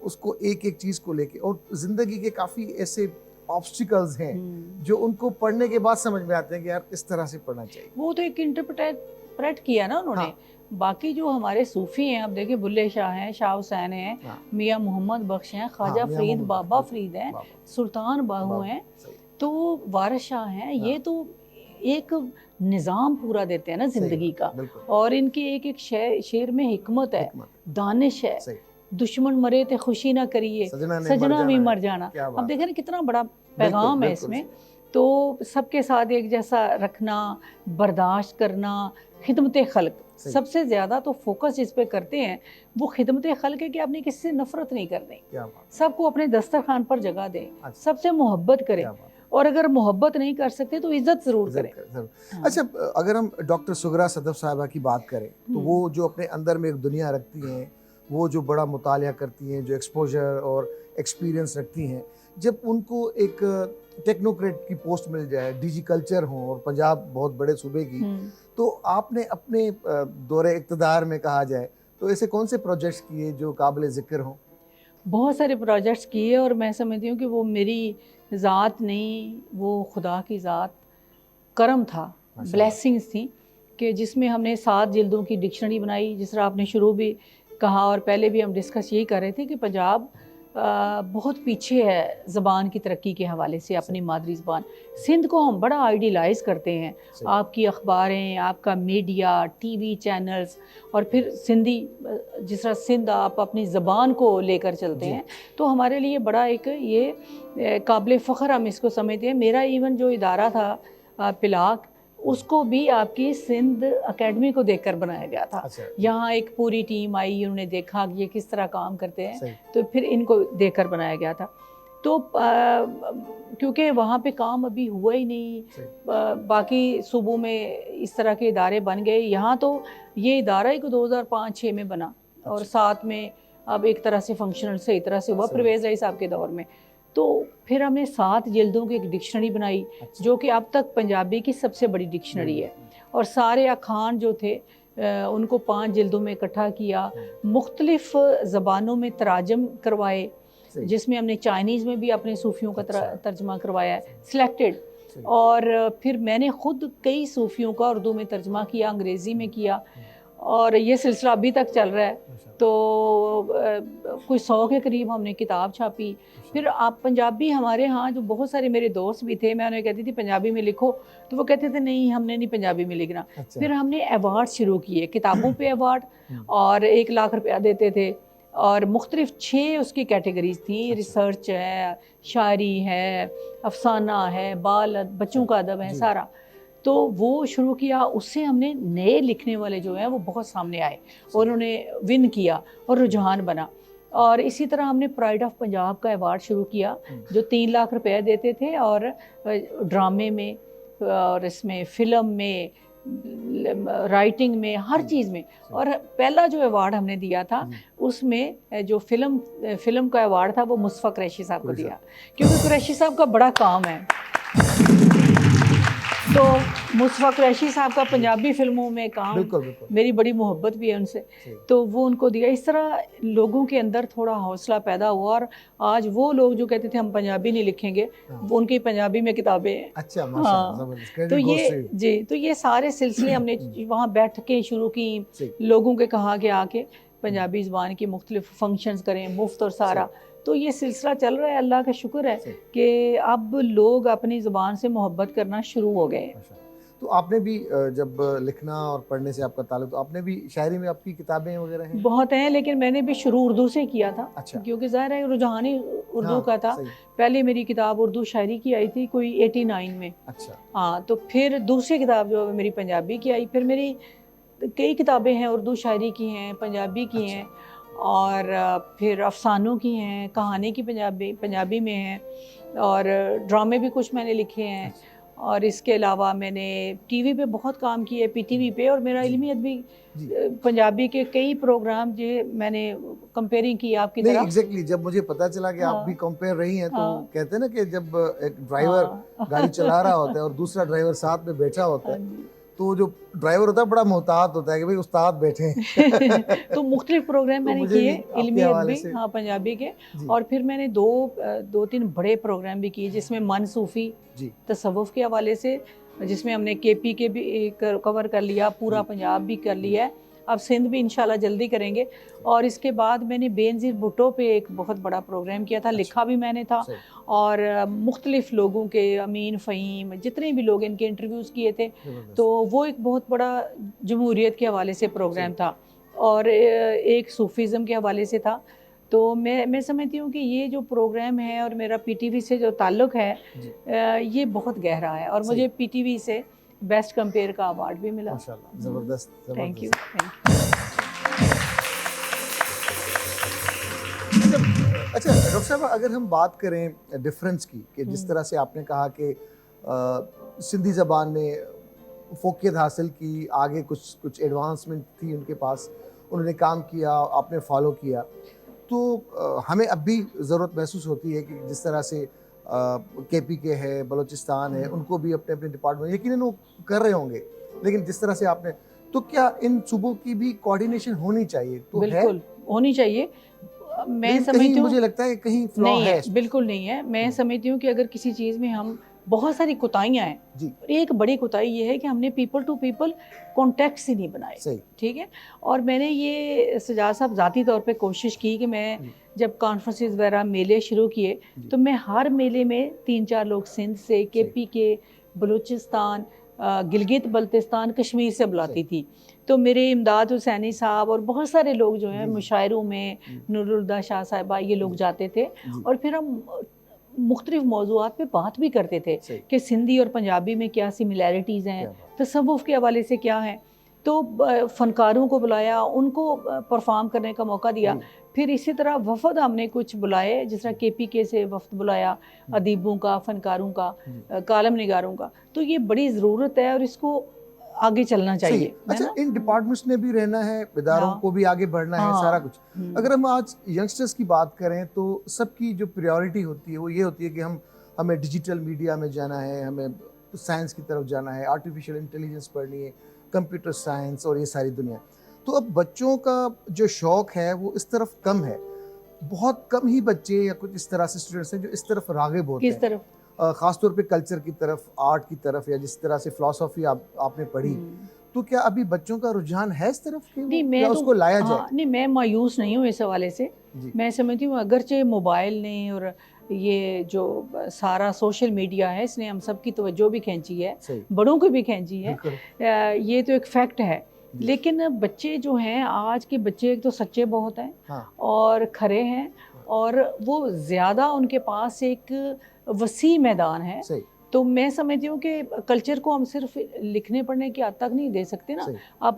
उसको एक एक चीज को लेके, और जिंदगी के काफी ऐसे ऑब्स्टिकल्स हैं जो उनको पढ़ने के बाद समझ में आते हैं कि यार इस तरह से पढ़ना चाहिए। वो तो एक इंटरप्रेट किया ना उन्होंने। हाँ। बाकी जो हमारे सूफी हैं, आप देखिए बुल्ले शाह हैं, शाह हुसैन हैं, हाँ। मियाँ मोहम्मद बख्श हैं, ख्वाजा हाँ, मियां फरीद, मोहम्मद बाबा बख्श, फरीद हैं, बाबा, सुल्तान बाहू बाबा, हैं, सही, तो वारिस शाह हैं। हाँ। ये तो एक निज़ाम पूरा देते हैं ना सही जिंदगी बात, का। बिल्कुल, और इनके एक एक शेर में हिकमत है, हिकमत है, दानिश है। सही, दुश्मन मरे थे खुशी ना करिए, सजना ने सजना भी है, मर जाना। क्या अब बात देखें है, ना कितना बड़ा बिल्कुल, पैगाम है बिल्कुल इसमें। सही, तो सबके साथ एक जैसा रखना, बर्दाश्त करना, खिदमत खल्क, सही, सबसे ज़्यादा तो फोकस जिस पे करते हैं वो खिदमत खल्क है कि आपने किसी से नफरत नहीं करनी, क्या बात, सबको अपने दस्तरखान पर जगह दें, अच्छा, सबसे मोहब्बत करें, क्या बात है, और अगर मोहब्बत नहीं कर सकते तो इज्जत ज़रूर इज्जत करें। करें, जरूर। हाँ। अच्छा, अगर हम डॉक्टर सुगरा सदफ साहिबा की बात करें, तो वो जो अपने अंदर में एक दुनिया रखती हैं, वो जो बड़ा मुतालिया करती हैं, जो एक्सपोजर और एक्सपीरियंस रखती हैं, जब उनको एक टेक्नोक्रेट की पोस्ट मिल जाए, डीजी कल्चर हो, और पंजाब बहुत बड़े सूबे की, तो आपने अपने दौरे इक़्तिदार में कहा जाए तो ऐसे कौन से प्रोजेक्ट्स किए जो काबिल ज़िक्र हों? बहुत सारे प्रोजेक्ट्स किए, और मैं समझती हूँ कि वो मेरी ज़ात नहीं, वो खुदा की ज़ात, करम था, माशाल्लाह। ब्लेसिंग्स थी, कि जिसमें हमने 7 जिल्दों की डिक्शनरी बनाई, जिस तरह आपने शुरू भी कहा और पहले भी हम डिस्कस यही कर रहे थे कि पंजाब बहुत पीछे है ज़बान की तरक्की के हवाले से, अपनी मादरी ज़बान। सिंध को हम बड़ा आइडियलाइज़ करते हैं, आपकी अखबारें, आपका मीडिया, टीवी चैनल्स, और फिर सिंधी, जिस तरह सिंध आप अपनी ज़बान को लेकर चलते हैं, तो हमारे लिए बड़ा एक ये काबिल फ़ख्र हम इसको समझते हैं। मेरा इवन जो इदारा था पिलाक, उसको भी आपकी सिंध एकेडमी को देखकर बनाया गया था। अच्छा, यहाँ एक पूरी टीम आई, उन्होंने देखा कि ये किस तरह काम करते हैं, सही, तो फिर इनको देखकर बनाया गया था। तो क्योंकि वहाँ पे काम अभी हुआ ही नहीं, बाकी सूबों में इस तरह के इदारे बन गए, यहाँ तो ये इदारा ही 2005-6 में बना, और साथ में अब एक तरह से फंक्शनल सही तरह से हुआ परवेज़ रईस साहब के दौर में। तो फिर हमने 7 जिल्दों की एक डिक्शनरी बनाई, जो कि अब तक पंजाबी की सबसे बड़ी डिक्शनरी है, और सारे अखान जो थे उनको 5 जिल्दों में इकट्ठा किया, मुख्तलिफ ज़बानों में तराजम करवाए, जिसमें हमने चाइनीज़ में भी अपने सूफ़ियों का तर्जमा करवाया है, सिलेक्टेड, और फिर मैंने ख़ुद कई सूफ़ियों का उर्दू में तर्जमा किया, अंग्रेज़ी में किया, और ये सिलसिला अभी तक चल रहा है। तो कोई 100 के करीब हमने किताब छापी। फिर आप पंजाबी, हमारे यहाँ जो बहुत सारे मेरे दोस्त भी थे, मैं उन्हें कहती थी पंजाबी में लिखो, तो वो कहते थे नहीं, हमने नहीं पंजाबी में लिखना। फिर हमने अवार्ड शुरू किए, किताबों पे अवार्ड, और 1 लाख रुपया देते थे, और मुख्तलिफ 6 उसकी कैटेगरीज थी, रिसर्च है, शायरी है, अफसाना है, बाल बच्चों का अदब है, सारा। तो वो शुरू किया, उससे हमने नए लिखने वाले जो हैं वो बहुत सामने आए, और उन्होंने विन किया, और रुझान बना। और इसी तरह हमने प्राइड ऑफ पंजाब का अवार्ड शुरू किया, जो 3 लाख रुपए देते थे, और ड्रामे में, और इसमें फ़िल्म में, राइटिंग में, हर चीज़ में। और पहला जो अवार्ड हमने दिया था, उसमें जो फ़िल्म का अवार्ड था वो मुस्तफ़ा कुरैशी साहब को दिया, क्योंकि कुरैशी साहब का बड़ा काम है। तो मुस्तफ़ा कुरैशी साहब का पंजाबी फ़िल्मों में काम, बिल्कुल। मेरी बड़ी मोहब्बत भी है उनसे, तो वो उनको दिया। इस तरह लोगों के अंदर थोड़ा हौसला पैदा हुआ, और आज वो लोग जो कहते थे हम पंजाबी नहीं लिखेंगे, वो उनकी पंजाबी में किताबें हैं। अच्छा, माशाअल्लाह, हाँ, तो ये जी, तो ये सारे सिलसिले हमने वहाँ बैठ के शुरू की, लोगों के कहा कि आके पंजाबी ज़बान की मुख्तलिफ फंक्शंस करें, मुफ्त और सारा। तो ये सिलसिला चल रहा है, अल्लाह का शुक्र है कि अब लोग अपनी ज़बान से मोहब्बत करना शुरू हो गए। तो आपने भी जब लिखना और पढ़ने से आपका ताल्लुक, तो आपने भी शायरी में आपकी किताबें वगैरह हैं? बहुत हैं, लेकिन मैंने भी शुरू उर्दू से किया था। अच्छा। क्योंकि ज़ाहिर है रुझान ही उर्दू का था। पहले मेरी किताब उर्दू शायरी की आई थी कोई 89 में। अच्छा। हाँ, तो फिर दूसरी किताब जो मेरी पंजाबी की आई, फिर मेरी कई किताबें हैं, उर्दू शायरी की हैं, पंजाबी की हैं, और फिर अफसानों की हैं, कहानी की पंजाबी में हैं, और ड्रामे भी कुछ मैंने लिखे हैं। और इसके अलावा मैंने टीवी पे बहुत काम किया है, पीटीवी पे, और मेरा इल्मी अदबी पंजाबी के कई प्रोग्राम जो मैंने कंपेयरिंग की आपकी तरह। एग्जैक्टली, जब मुझे पता चला कि आप भी कंपेयर रही हैं, तो कहते हैं ना कि जब एक ड्राइवर गाड़ी चला रहा होता है और दूसरा ड्राइवर साथ में बैठा होता है, तो जो ड्राइवर होता है बड़ा मोहतात होता है कि भाई उस्ताद बैठे हैं। तो मुख्तलिफ प्रोग्राम तो मैंने मुझे किए, भी आपके इल्मी हवाले अदबी, से हाँ पंजाबी के, जी और फिर मैंने दो तीन बड़े प्रोग्राम भी किए जिसमें मन सूफ़ी जी तसव्वुफ़ के हवाले से, जिसमें हमने केपी के भी कवर कर लिया, पूरा जी पंजाब भी कर लिया है, अब सिंध भी इंशाल्लाह जल्दी करेंगे। और इसके बाद मैंने बेनज़ीर भुट्टो पे एक बहुत बड़ा प्रोग्राम किया था, अच्छा लिखा भी मैंने था, सही और मुख्तलिफ लोगों के, अमीन फ़हीम, जितने भी लोग इनके इंटरव्यूज़ किए थे, जबरदस्त तो वो एक बहुत बड़ा जमहूरियत के हवाले से प्रोग्राम सही था, और एक सूफ़ीज़म के हवाले से था। तो मैं समझती हूँ कि ये जो प्रोग्राम है और मेरा पीटीवी से जो ताल्लुक़ है, जी ये बहुत गहरा है, और सही मुझे पीटीवी से बेस्ट कंपेयर का अवार्ड भी मिला। माशाल्लाह जबरदस्त थैंक यू, जबरदस्त। Thank you. अच्छा डॉक्टर साहब, अगर हम बात करें डिफरेंस की कि जिस तरह से आपने कहा कि सिंधी ज़बान ने फोकियत हासिल की, आगे कुछ कुछ एडवांसमेंट थी उनके पास, उन्होंने काम किया, आपने फॉलो किया, तो हमें अब भी ज़रूरत महसूस होती है कि जिस तरह से केपी के है, बलूचिस्तान है, उनको भी अपने अपने डिपार्टमेंट यकीनन वो कर रहे होंगे, लेकिन जिस तरह से आपने, तो क्या इन सूबों की भी कोऑर्डिनेशन होनी चाहिए? तो है, बिल्कुल होनी चाहिए। मैं लेकिन कहीं समझती हूँ मुझे लगता है कि कहीं फ्लॉ नहीं है है, इसमें। बिल्कुल नहीं है। मैं समझती हूँ कि अगर किसी चीज़ में हम, बहुत सारी कोताहियाँ हैं, जी एक बड़ी कोताही ये है कि हमने पीपल टू पीपल कॉन्टैक्ट्स ही नहीं बनाए, सही ठीक है। और मैंने ये सजाद साहब ज़ाती तौर पे कोशिश की कि मैं जी जब कॉन्फ्रेंसेस वगैरह मेले शुरू किए, जी तो मैं हर मेले में 3-4 लोग सिंध से, केपी के, बलूचिस्तान, गिलगित बल्तिस्तान, कश्मीर से बुलाती थी। तो मेरे इमदाद हुसैनी साहब और बहुत सारे लोग जो हैं जी मुशायरों में, जी नूरुल्लाह शाह साहिबा, ये लोग जी जाते थे, जी और फिर हम मुख्तलिफ मौज़ूआत पे बात भी करते थे सही कि सिंधी और पंजाबी में क्या सिमिलैरिटीज़ हैं, क्या बात तसव्वुफ़ के हवाले से क्या है। तो फ़नकारों को बुलाया, उनको परफॉर्म करने का मौका दिया। जी फिर इसी तरह वफ़द हमने कुछ बुलाए, जिस तरह केपीके से वफ़द बुलाया, अदीबों का, फ़नकारों का, जी कालम निगारों का। तो ये बड़ी ज़रूरत है और इसको आगे चलना सही। चाहिए, है अच्छा, ना? इन डिपार्टमेंट्स ने भी रहना है, इदारों हाँ, को भी आगे बढ़ना है, सारा हाँ, कुछ। अगर हम आज यंगस्टर्स की बात करें तो सबकी जो प्रायोरिटी होती है वो ये होती है कि हमें डिजिटल मीडिया में जाना है, हमें साइंस की तरफ जाना है, आर्टिफिशियल इंटेलिजेंस पढ़नी है, कंप्यूटर साइंस और ये सारी दुनिया। तो अब बच्चों का जो शौक है वो इस तरफ कम है, बहुत कम ही बच्चे या कुछ इस तरह से स्टूडेंट्स हैं जो इस तरफ राग़िब होते किस हैं, तरफ? ख़ासतौर पे कल्चर की तरफ, आर्ट की तरफ, या जिस तरह से फ़िलॉसफ़ी आपने पढ़ी। हुँ। तो क्या अभी बच्चों का रुझान है इस तरफ कि नहीं, वो मैं या तो, उसको लाया जाए? हाँ, नहीं मैं मायूस नहीं हूँ इस हवाले से। जी मैं समझती हूँ अगरचे मोबाइल ने और ये जो सारा सोशल मीडिया है, इसने हम सब की तवज्जो भी खींची है, सही बड़ों की भी खींची है। बिल्कुल ये तो एक फैक्ट है। जी लेकिन बच्चे जो हैं, आज के बच्चे एक तो सच्चे बहुत हैं हाँ और खरे हैं, हाँ, और वो ज़्यादा उनके पास एक वसी मैदान है। सही तो मैं समझती हूँ कि कल्चर को हम सिर्फ लिखने पढ़ने की हद तक नहीं दे सकते ना। सही आप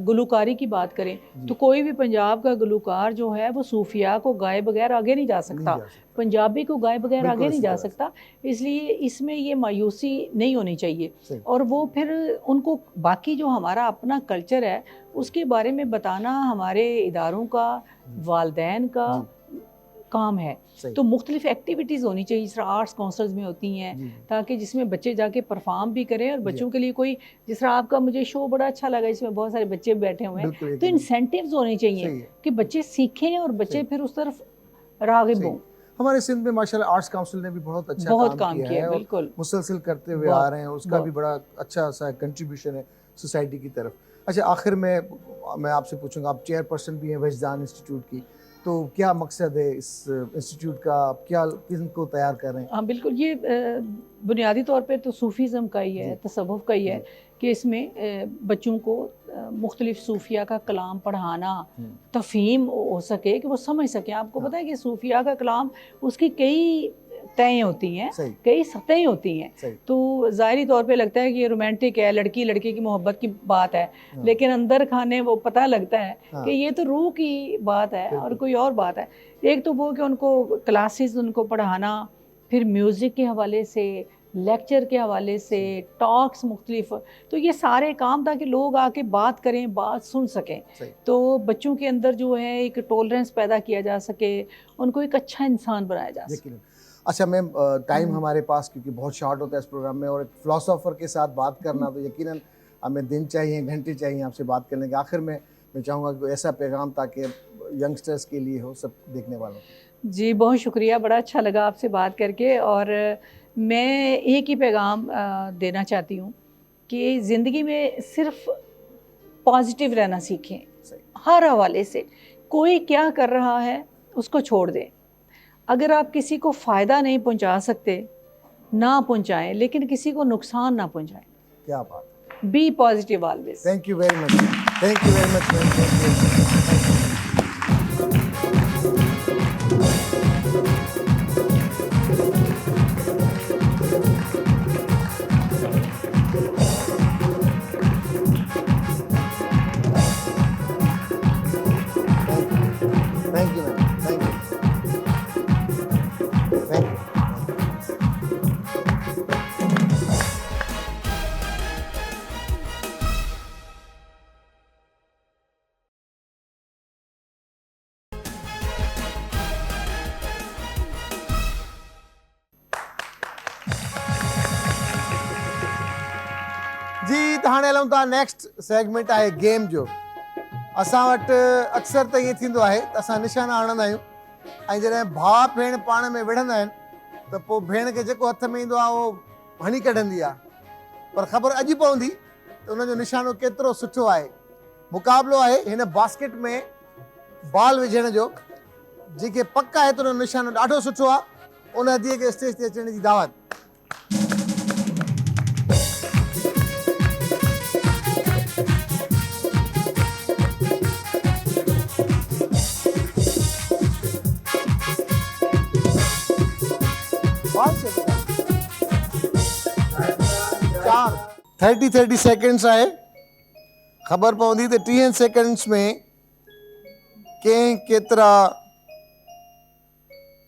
गुलकारी की बात करें जी तो कोई भी पंजाब का गुलकार जो है वो सूफिया को गाए बगैर आगे नहीं जा नहीं सकता, जा सकता, पंजाबी को गाए बगैर आगे बिल्कुल नहीं इसी जा तरह से सकता। इसलिए इसमें ये मायूसी नहीं होनी चाहिए, सही और वो फिर उनको बाकी जो हमारा अपना कल्चर है उसके बारे में बताना हमारे इदारों का, जी वालदैन का जी काम है। सही तो मुख्तलिफ एक्टिविटीज़ होनी चाहिए, जिस तरह आर्ट्स काउंसिल्स में होती हैं, जी ताकि जिसमें बच्चे जाके परफॉर्म भी करें, और जी बच्चों के लिए कोई, जिस तरह आपका मुझे शो बड़ा अच्छा लगा, इसमें बहुत सारे बच्चे बैठे हुए हैं, बिल्कुल तो यकीनन इंसेंटिव्स होने चाहिए सही है कि बच्चे सीखें और बच्चे सही फिर उस तरफ राग़िब सही। हों। हमारे सिंध में माशाल्लाह आर्ट्स काउंसिल ने भी बहुत अच्छा बहुत काम काम किया किया है है, और बिल्कुल, मुसलसल करते हुए आ बहुत, रहे हैं, उसका भी बहुत। बड़ा अच्छा सा कंट्रीब्यूशन है सोसाइटी की तरफ। अच्छा, आखिर में मैं आपसे पूछूंगा, आप चेयरपर्सन भी हैं वजदान इंस्टीट्यूट की, तो क्या मकसद है इस इंस्टीट्यूट का, आप क्या किनको तैयार कर रहे हैं? हाँ बिल्कुल, ये बुनियादी तौर पे तो सूफ़ीज़म का ही है, जी तसव्वुफ़ का ही है जी कि इसमें बच्चों को मुख्तलिफ सूफिया का कलाम पढ़ाना, हम्म, तफ़हीम हो सके, कि वो समझ सकें। आपको हाँ पता है कि सूफिया का कलाम, उसकी कई तय होती हैं, सही कई सतहें होती हैं। सही तो ज़ाहिरी तौर पे लगता है कि ये रोमांटिक है, लड़की लड़के की मोहब्बत की बात है, हाँ लेकिन अंदर खाने वो पता लगता है कि हाँ ये तो रूह की बात है और बिल्कुल कोई और बात है। एक तो वो कि उनको क्लासेस उनको पढ़ाना, फिर म्यूज़िक के हवाले से, लेक्चर के हवाले से, सही टॉक्स मुख्तलिफ, तो ये सारे काम ताकि लोग आके बात करें, बात सुन सकें, सही तो बच्चों के अंदर जो है एक टॉलरेंस पैदा किया जा सके, उनको एक अच्छा इंसान बनाया जा सके। यकीनन। अच्छा मैम, टाइम हमारे पास क्योंकि बहुत शॉर्ट होता है इस प्रोग्राम में, और एक फिलोसोफर के साथ बात करना तो यकीनन हमें दिन चाहिए, घंटे चाहिए आपसे बात करने के। आखिर में मैं चाहूँगा कि ऐसा पैगाम ताकि यंगस्टर्स के लिए हो, सब देखने वालों। जी बहुत शुक्रिया, बड़ा अच्छा लगा आपसे बात करके। और मैं एक ही पैगाम देना चाहती हूँ कि ज़िंदगी में सिर्फ पॉजिटिव रहना सीखें। हर हवाले से कोई क्या कर रहा है उसको छोड़ दें। अगर आप किसी को फ़ायदा नहीं पहुँचा सकते ना पहुँचाएं, लेकिन किसी को नुकसान ना पहुँचाएं। क्या बात। Be positive always. Thank you very much, thank you very much. Thank you ma'am, thank you, thank you. जी त हाणे हलूं था नेक्स्ट सेगमेंट आहे गेम जो। असां वटि अक्सर त ईअं थींदो आहे त असां निशाना हणंदा आहियूं ऐं जॾहिं भाउ भेण पाण में विढ़ंदा आहिनि त पोइ भेण खे जेको हथ में ईंदो आहे उहो हणी कढंदी आहे, पर ख़बर अॼु पवंदी त उनजो निशानो केतिरो सुठो आहे। मुक़ाबिलो आहे हिन बास्केट में बॉल विझण जो। जेके पक आहे त उनजो निशानो ॾाढो सुठो आहे। उन धीअ खे स्टेज ते अचण जी दावत। चार 30 सेकंड्स आहे। ख़बर पवंदी त 30 सेकंड्स में कंहिं केतिरा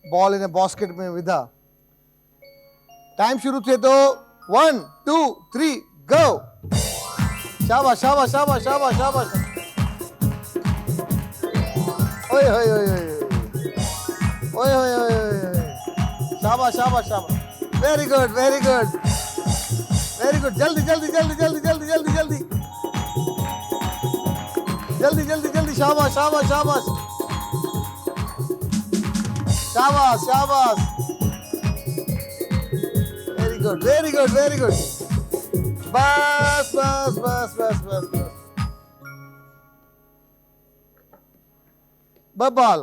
बॉल इन बास्केट में विधा। टाइम शुरू थिए थो। 1 2 3 गो। शाबाश शाबाश शाबाश शाबाश शाबाश। ओए होए होए होए ओए होए होए होए। शाबाश शाबाश शाबाश। Very good very good very good. जल्दी जल्दी जल्दी जल्दी जल्दी जल्दी जल्दी जल्दी जल्दी जल्दी। शाबाश शाबाश शाबाश शाबाश शाबाश। Very good very good very good. बस बस बस बस बस बस। ब बॉल,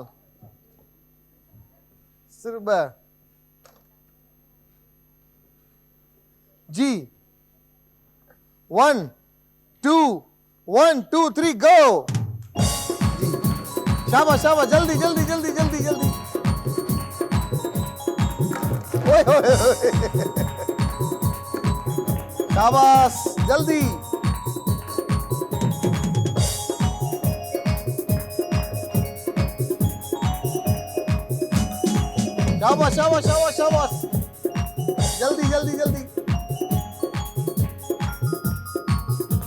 सिर्फ ब। जी 1 2 1 2 3 गो। जी शाबाश शाबाश। जल्दी जल्दी जल्दी जल्दी जल्दी। ओए होए होए। शाबाश जल्दी। शाबाश शाबाश शाबाश शाबाश। जल्दी जल्दी जल्दी।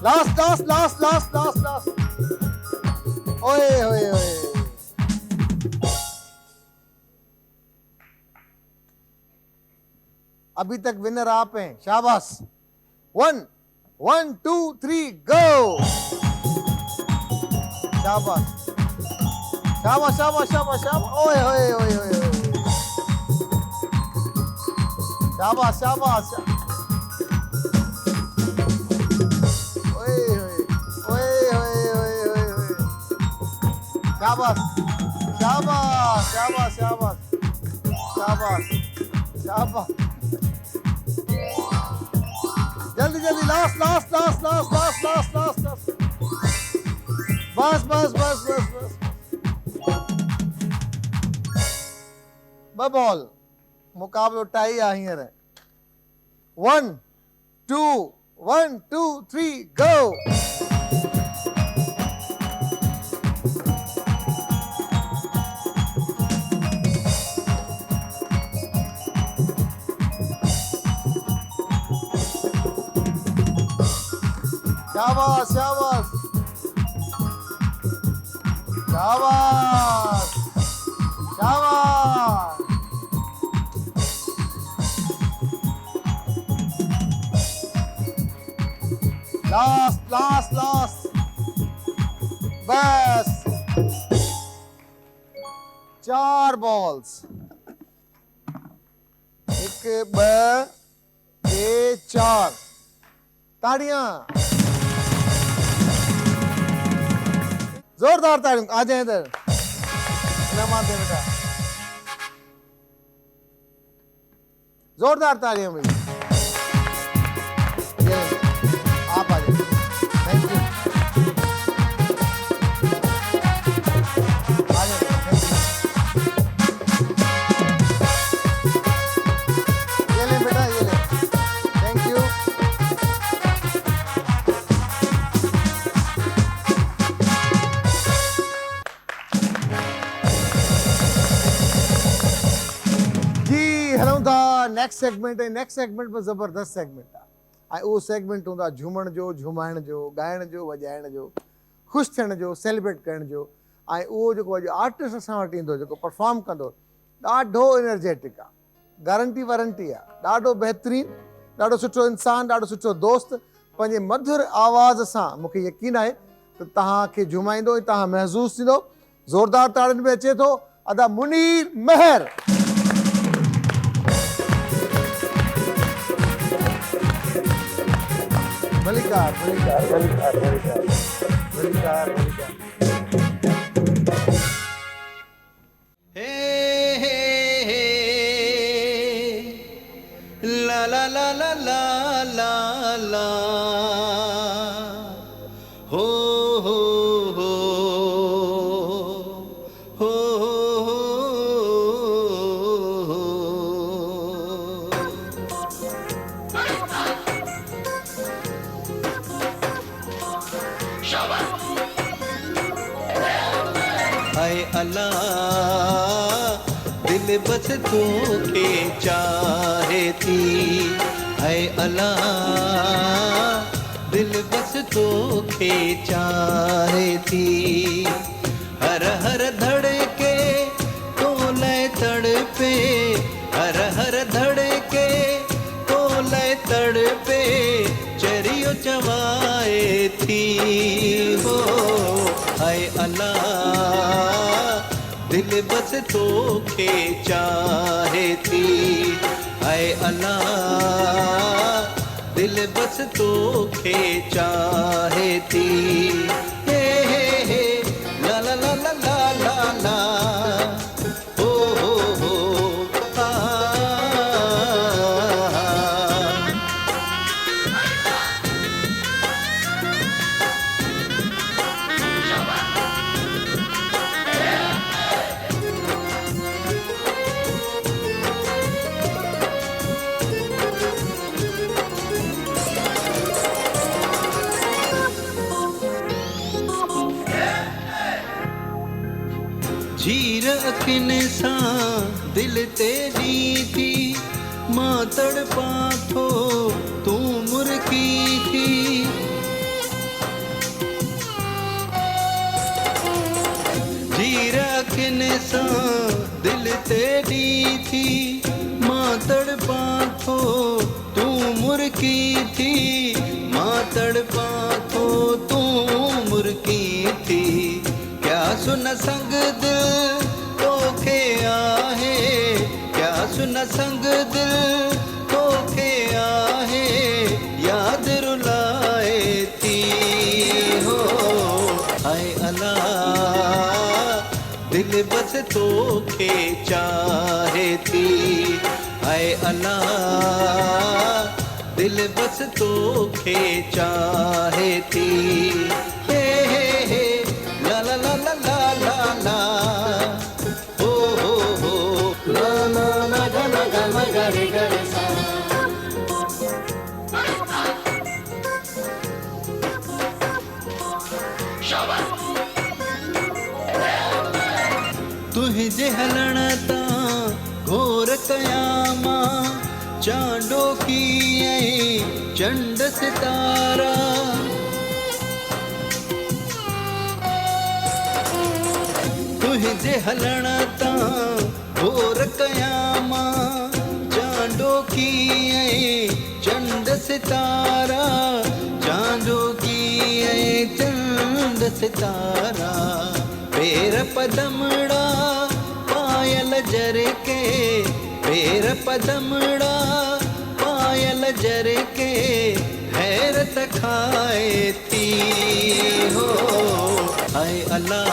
Last last last last last last. ओए ओए ओए। अभी तक विनर आप हैं। शाबाश। 1 1 2 3 गो। शाबाश शाबाश शाबाश शाबाश शाबाश। ओए ओए ओए ओए। शाबाश शाबाश। शाबाश शाबाश शाबाश शाबाश शाबाश शाबाश। जल्दी जल्दी। Last last last last last last last last. बस बस बस बस बस। ब बॉल। मुकाबलो टाई आहे हींअर। 1 2 1 2 3 गो। शाबाश शाबाश शाबाश शाबाश। लास्ट 4 बॉल्स 1 2 3 4 ताड़ियां जोरदार ताड़ियां आ जाए इधर इनामात दे बेटा जोरदार ताड़ियां भाई ये आप आ जाइए थैंक यू आ जाइए ये ले बेटा ये ले थैंक यू नेक्स्ट सेगमेंट में ज़बरदस्त सेगमेंट आहे उहो सेगमेंट हूंदो आहे झूमण जो झुमाइण जो ॻाइण जो वॼाइण जो ख़ुशि थियण जो सेलिब्रेट करण जो ऐं उहो जेको अॼु आर्टिस्ट असां वटि ईंदो जेको परफॉर्म कंदो ॾाढो एनर्जेटिक आहे गारंटी वारंटी आहे ॾाढो बहितरीनु ॾाढो सुठो इंसानु ॾाढो सुठो दोस्त पंहिंजे मधुर आवाज़ सां मूंखे यकीन आहे त तव्हांखे झुमाईंदो ऐं तव्हां महसूसु थींदो ज़ोरदार ताड़ियुनि में अचे थो अदा मुनीर महर मलिकार मलिकार मलिकार मलिकार मलिकार मलिकार हे हे हे ला ला ला ला ला ला ला हो हो हो हो हाय अल्लाह दिल बस तोखे चाहे थी हाय अल्लाह दिल बस तोखे चाहे थी हर हर धड़के तो लय तड़पे हर हर धड़के तो लय तड़पे चरियो चवाए थी हो हाय अल्लाह दिल बस तोखे चाहे थी हाय अल्लाह दिल बस तोखे चाहे थी हे ला ला ला ला ला ला ला हो आ झीर अखिन सां दिल ते ॾी थी मां तड़पा थो तूं मुर्की थी झीर अखिन सां दिल ते ॾी थी मां तड़पा थो तूं मुर्की थी मां तड़पा थो तूं मुर्की थी क्या सुन संग दिल तोखे आहे क्या सुन संग दिल तोखे आहे याद रुलाए थी हो हाय अल्लाह दिल बस तोखे चाहे थी हाय अल्लाह दिल बस तोखे चाहे थी हे ला ला ला ला ला ला ला हो ला ला ला गा ला गा मा गा रे गा रे सा तुंहिंजे हलण तां घोर कयामा चांडो की चंड सितारा तुंहिंजे हलण तां घोर कयामा चांडो की चंड सितारा चांडो की चंड सितारा पैर पदमड़ा पायल जर के पैर पदमड़ा, पायल जर के हैरत खाए थी हो। हाय अल्लाह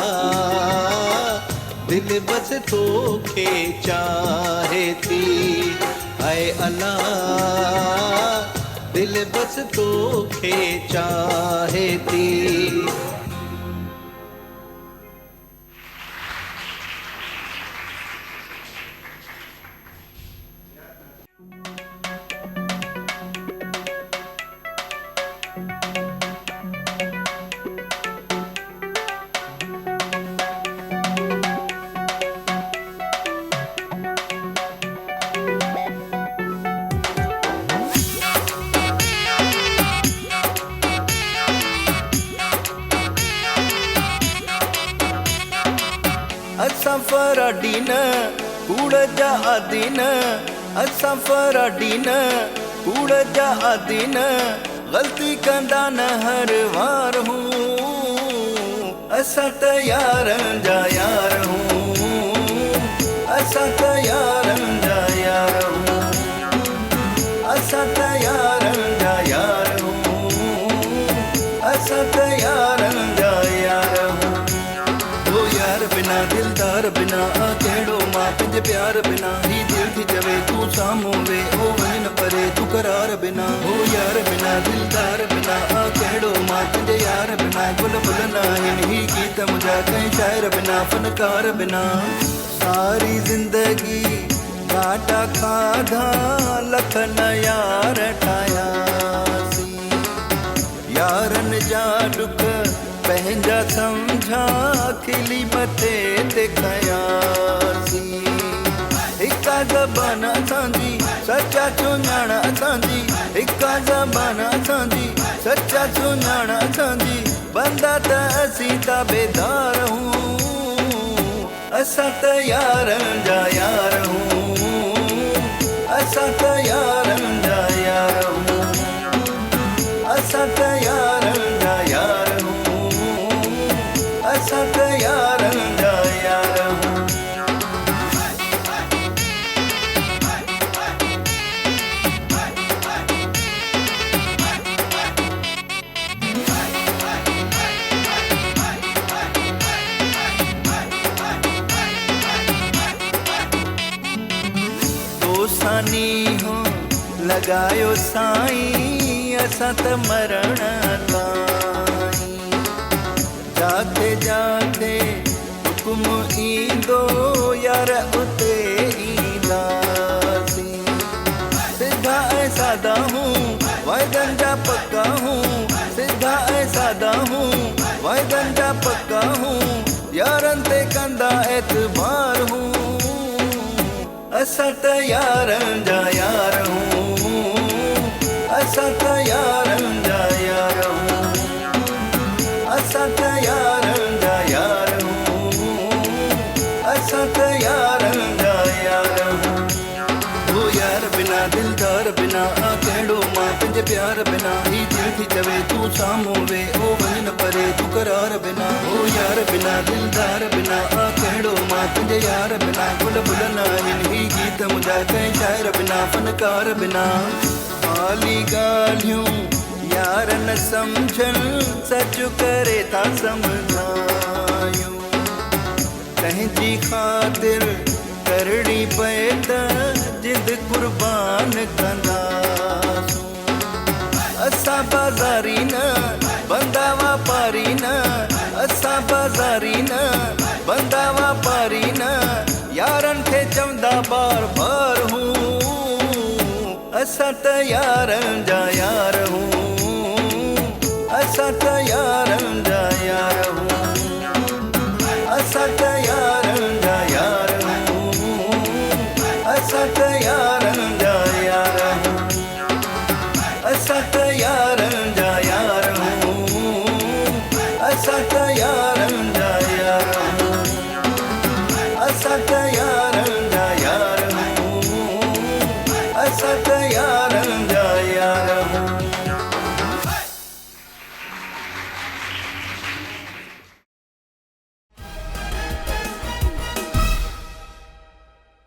दिल बस तो के चाहे थी, हाय अल्लाह दिल बस तो के चाहे थी। असां फराडी न कूड़ जा आदी न, असां फराडी न कूड़ जा आदी न, गलती कंदा न हर वार हूँ, असां त यारन जा यार हूँ, असां त यारन जा यार हूँ, असां त यारन जा यार हूँ, असां त यारन जा यार हूँ। ओ यार बिना दिलदार बिना आ कहिड़ो मां तुंहिंजे प्यार बिना, ही दिल थी चवे तूं साम्हूं वे ओ वञ न परे तूं करार बिना। ओ यार बिना दिलदार बिना आ कहिड़ो मां तुंहिंजे यार बिना, गुल फुल न आहिनि ही गीत मुंहिंजा कंहिं शाइर बिना फनकार बिना। सारी ज़िंदगी घाटा खाधा लख न यार ठाहियासीं, यारनि जा ॾुख पंहिंजा सम्झा खिली मथे ते खयासीं। हिका ज़बान असांजी सचा सुञाण असांजी, हिका ज़बान असांजी सचा सुञाण असांजी, बंदा त असीं ताबेदार हूं, असां त यारनि जा यार हूं, असां त यारनि जा यार हूं, असां त यारनि जा यार हूं, असां त यारनि जा यार हूं। दोसानी हो लगायो साईं असां त मरण ताईं, जाते जाते हुकुम ईंदो यार उते ईंदासीं। सिधा ऐं सादा हूं वाइदनि जा पक्का हूं, सिधा ऐं सादा हूं वाइदनि जा पक्का हूं, यारनि ते कंदा एतबार हूं, असां त यारनि जा यार हूं, असां त यारनि जा यार हूं, असां त यारनि जा यार हूं, असां त यारनि जा यार हूं। ओ यार बिना दिलदार बिना आ कहिड़ो मां तुंहिंजे प्यार बिना, ही दिल थी चवे तूं साम्हूं वे ओ वञ न परे तूं करार बिना। ओ यार बिना दिलदार बिना आ कहिड़ो मां तुंहिंजे यार बिना, गुल फुल न आहिनि ही गीत मुंहिंजा कंहिं शाइर बिना फनकार बिना। हाली ॻाल्हियूं यार न सम्झनि सच करे था सम्झायूं, कंहिंजी ख़ातिर करणी पए त जिद कुर्बान कंदासूं, असां बाज़ारी न बंदा वापारी न, असां बाज़ारी न बंदा वापारी न, यारनि खे चवंदा बार बार हूं, असां त यारनि जा यार हूं, असां त यारनि जा यार हूं, असां त यारनि जा यार हूं, असां त यारनि जा यार हूं, असां त यारनि जा यार हूं, असां त यारनि जा यार हूं, असां त यारनि